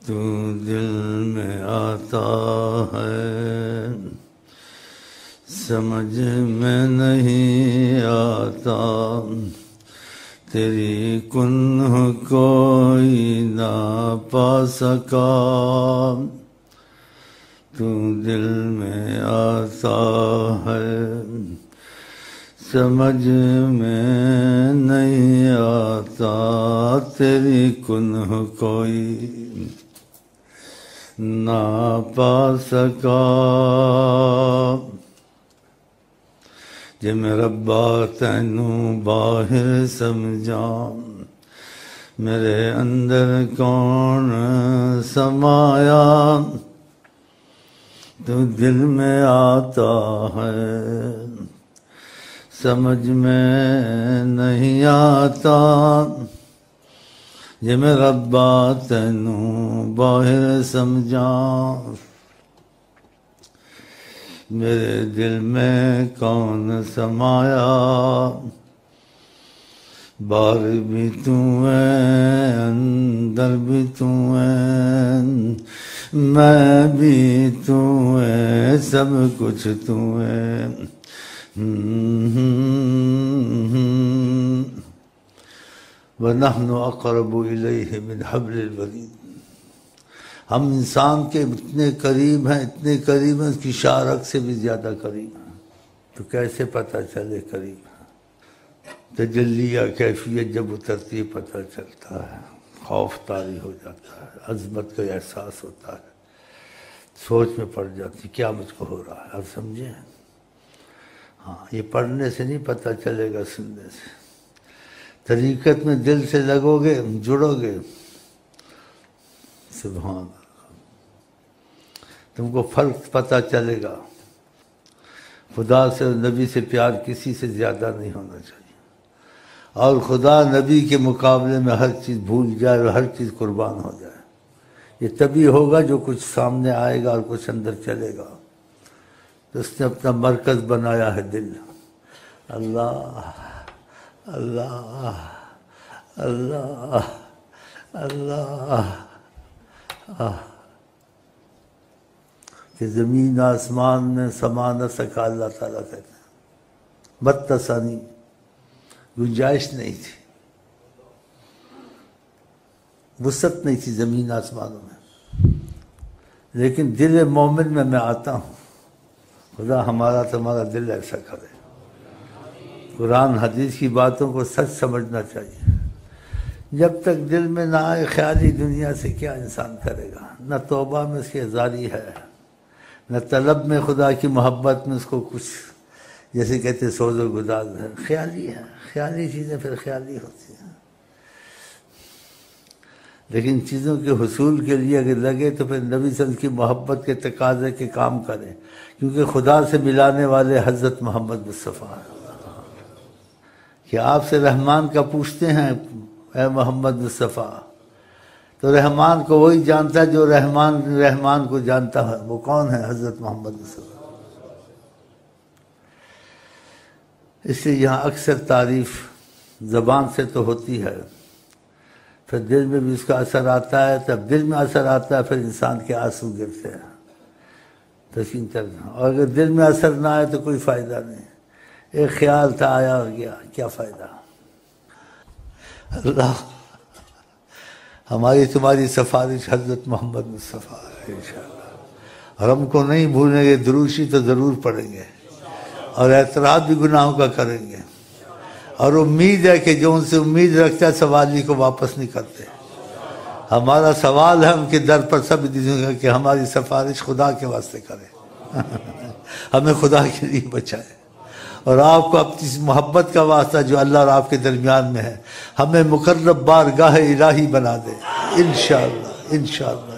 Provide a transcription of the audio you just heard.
تو دل میں آتا ہے سمجھ میں نہیں آتا، تیری کنہ کوئی نہ پا سکا، تو دل میں آتا ہے سمجھ میں نہیں آتا، تیری کنہ کوئی نہ پا سکا۔ جے میں ربا تینوں باہر سمجھاں، میرے اندر کون سمایا، تو دل میں آتا ہے سمجھ میں نہیں آتا، جے میں ربا تینوں باہر سمجھاں، میرے دل میں کون سمایا، باہر بھی تو ہے اندر بھی تو ہے، میں بھی تو ہے سب کچھ تو ہے۔ وَنَحْنُ أَقْرَبُ إِلَيْهِ مِنْ حَبْلِ الْوَرِيدِ، ہم انسان کے اتنے قریب ہیں، اتنے قریب ہیں، اس کی شارک سے بھی زیادہ قریب ہیں۔ تو کیسے پتہ چلے قریب ہیں؟ تجلیہ کیفیت جب اترتی پتہ چلتا ہے، خوف طاری ہو جاتا ہے، عظمت کا احساس ہوتا ہے، سوچ میں پڑ جاتی کیا مجھ کو ہو رہا ہے۔ آپ سمجھیں؟ ہاں، یہ پڑھنے سے نہیں پتہ چلے گا، سننے سے۔ طریقت میں دل سے لگو گے، جڑو گے، سبحان اللہ، تم کو فرق پتہ چلے گا۔ خدا سے اور نبی سے پیار کسی سے زیادہ نہیں ہونا چاہیے، اور خدا نبی کے مقابلے میں ہر چیز بھول جائے اور ہر چیز قربان ہو جائے۔ یہ تبھی ہوگا جو کچھ سامنے آئے گا اور کچھ اندر چلے گا۔ تو اس نے اپنا مرکز بنایا ہے دل۔ اللہ اللہ اللہ اللہ، کہ زمین آسمان میں سما نہ سکا، اللہ تعالیٰ کہتے ہیں بدتسانی، گنجائش نہیں تھی، وسعت نہیں تھی زمین آسمانوں میں، لیکن دل مومن میں آتا ہوں۔ خدا ہمارا تمہارا دل ایسا کرے۔ قرآن حدیث کی باتوں کو سچ سمجھنا چاہیے۔ جب تک دل میں نہ آئے خیالی دنیا سے کیا انسان کرے گا؟ نہ توبہ میں اس کی ازاری ہے، نہ طلب میں خدا کی محبت میں اس کو کچھ، جیسے کہتے سوز و گداز ہے، خیالی ہے۔ خیالی چیزیں پھر خیالی ہوتی ہیں، لیکن چیزوں کے حصول کے لیے اگر لگے تو پھر نبی صلی اللہ علیہ وسلم کی محبت کے تقاضے کے کام کریں، کیونکہ خدا سے ملانے والے حضرت محمد مصطفیٰ ہیں۔ کہ آپ سے رحمان کا پوچھتے ہیں اے محمد مصطفیٰ، تو رحمان کو وہی جانتا ہے جو رحمان کو جانتا ہے۔ وہ کون ہے؟ حضرت محمد مصطفیٰ۔ اس لیے یہاں اکثر تعریف زبان سے تو ہوتی ہے، پھر دل میں بھی اس کا اثر آتا ہے، تب دل میں اثر آتا ہے، پھر انسان کے آنسو گرتے ہیں تسکین کرنا۔ اور اگر دل میں اثر نہ آئے تو کوئی فائدہ نہیں، ایک خیال تھا آیا اور گیا، کیا فائدہ؟ اللہ ہماری تمہاری سفارش حضرت محمد مصطفیٰ ہے انشاءاللہ، اور ہم کو نہیں بھولیں گے، دروشی تو ضرور پڑھیں گے، اور اعتراف بھی گناہوں کا کریں گے، اور امید ہے کہ جو ان سے امید رکھتا ہے سوالی کو واپس نہیں کرتے۔ ہمارا سوال ہے ان کے در پر سب کہ ہماری سفارش خدا کے واسطے کرے، ہمیں خدا کے لیے بچائے، اور آپ کو اپنی محبت کا واسطہ جو اللہ اور آپ کے درمیان میں ہے، ہمیں مقرب بارگاہ الہی بنا دے انشاءاللہ انشاءاللہ۔